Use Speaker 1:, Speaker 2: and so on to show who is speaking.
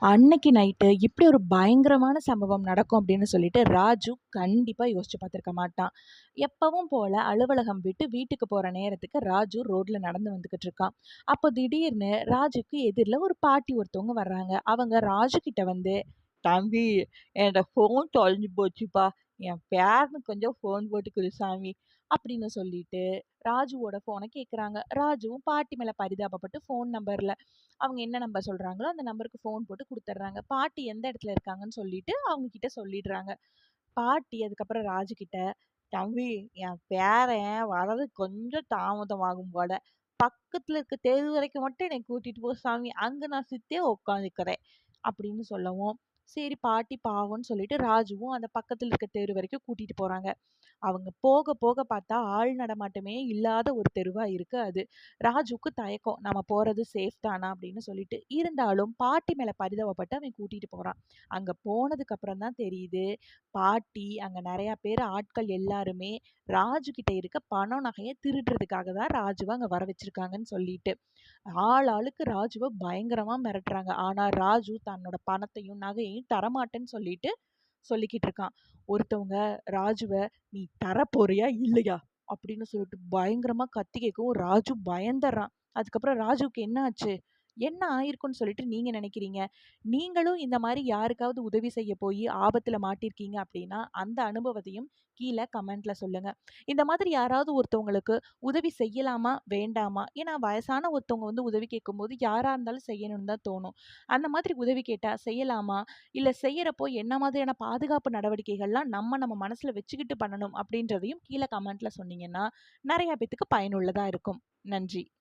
Speaker 1: அன்னைக்கு நைட்டு இப்படி ஒரு பயங்கரமான சம்பவம் நடக்கும் அப்படின்னு சொல்லிட்டு ராஜு கண்டிப்பா யோசிச்சு பார்த்துருக்க மாட்டான். எப்பவும் போல அலுவலகம் விட்டு வீட்டுக்கு போற நேரத்துக்கு ராஜு ரோட்ல நடந்து வந்துகிட்டு இருக்கான். அப்போ திடீர்னு ராஜுக்கு எதிரில் ஒரு பாட்டி ஒருத்தவங்க வர்றாங்க. அவங்க ராஜு கிட்ட வந்து, "தம்பி, என்னோட ஃபோன் தொலைஞ்சு போச்சுப்பா. என் பேரனுக்கு கொஞ்சம் ஃபோன் போட்டு குடு சாமி" அப்படின்னு சொல்லிட்டு ராஜுவோட ஃபோனை கேட்குறாங்க. ராஜுவும் பாட்டி மேல பரிதாபப்பட்டு ஃபோன் நம்பர்ல அவங்க என்ன நம்பர் சொல்றாங்களோ அந்த நம்பருக்கு ஃபோன் போட்டு குடுத்துடுறாங்க. பாட்டி எந்த இடத்துல இருக்காங்கன்னு சொல்லிட்டு அவங்க கிட்ட சொல்லிடுறாங்க. பாட்டி அதுக்கப்புறம் ராஜு கிட்ட, "தம்பி, என் பேரன் வர்றது கொஞ்சம் தாமதமாகும் போல. பக்கத்துல இருக்க தெரு வரைக்கும் மட்டும் என்னை கூட்டிட்டு போ சாமி. அங்க நான் சுத்தியே உட்காந்துக்கிறேன்" அப்படின்னு சொல்லவும், சரி பாட்டி பாவம்ன்னு சொல்லிட்டு ராஜுவும் அந்த பக்கத்துல இருக்க தெரு வரைக்கும் கூட்டிட்டு போறாங்க. அவங்க போக போக பார்த்தா ஆள் நடமாட்டமே இல்லாத ஒரு தெருவா இருக்கு அது. ராஜுவுக்கு தயக்கம். நம்ம போறது சேஃப் தானா அப்படின்னு சொல்லிட்டு. இருந்தாலும் பாட்டி மேல பரிதாபப்பட்டு அவன் கூட்டிட்டு போறான். அங்க போனதுக்கு அப்புறம் தான் தெரியுது, பாட்டி அங்க நெறைய பேர் ஆட்கள் எல்லாருமே ராஜு கிட்ட இருக்க பணம் நகைய திருடுறதுக்காக தான் ராஜுவ அங்க வர வச்சிருக்காங்கன்னு சொல்லிட்டு. ஆளுக்கு ராஜுவ பயங்கரமா மிரட்டுறாங்க. ஆனா ராஜு தன்னோட பணத்தையும் நகையையும் தரமாட்டேன்னு சொல்லிட்டு சொல்லிக்கிட்டு இருக்கான். ஒருத்தவங்க ராஜுவ, "நீ தரப்போறியா? இல்லையா?" அப்படின்னு சொல்லிட்டு பயங்கரமா கத்தி கேட்கவும் ராஜு பயந்தர்றான். அதுக்கப்புறம் ராஜுவுக்கு என்ன ஆச்சு? என்ன ஆயிருக்கும்னு சொல்லிட்டு நீங்க நினைக்கிறீங்க? நீங்களும் இந்த மாரி யாருக்காவது உதவி செய்ய போயி ஆபத்துல மாட்டியிருக்கீங்க அப்படின்னா, அந்த அனுபவத்தையும் கீழ கமெண்ட்ல சொல்லுங்க. இந்த மாதிரி யாராவது ஒருத்தவங்களுக்கு உதவி செய்யலாமா? வேண்டாமா? ஏன்னா வயசான ஒருத்தவங்க வந்து உதவி கேட்கும்போது யாரா இருந்தாலும் செய்யணும்னு தான் தோணும். அந்த மாதிரி உதவி கேட்டா செய்யலாமா? இல்ல செய்யறப்போ என்ன மாதிரியான பாதுகாப்பு நடவடிக்கைகள்லாம் நம்ம மனசுல வச்சுக்கிட்டு பண்ணணும் அப்படின்றதையும் கீழ கமெண்ட்ல சொன்னீங்கன்னா, நெறைய பேத்துக்கு பயனுள்ளதா இருக்கும். நன்றி.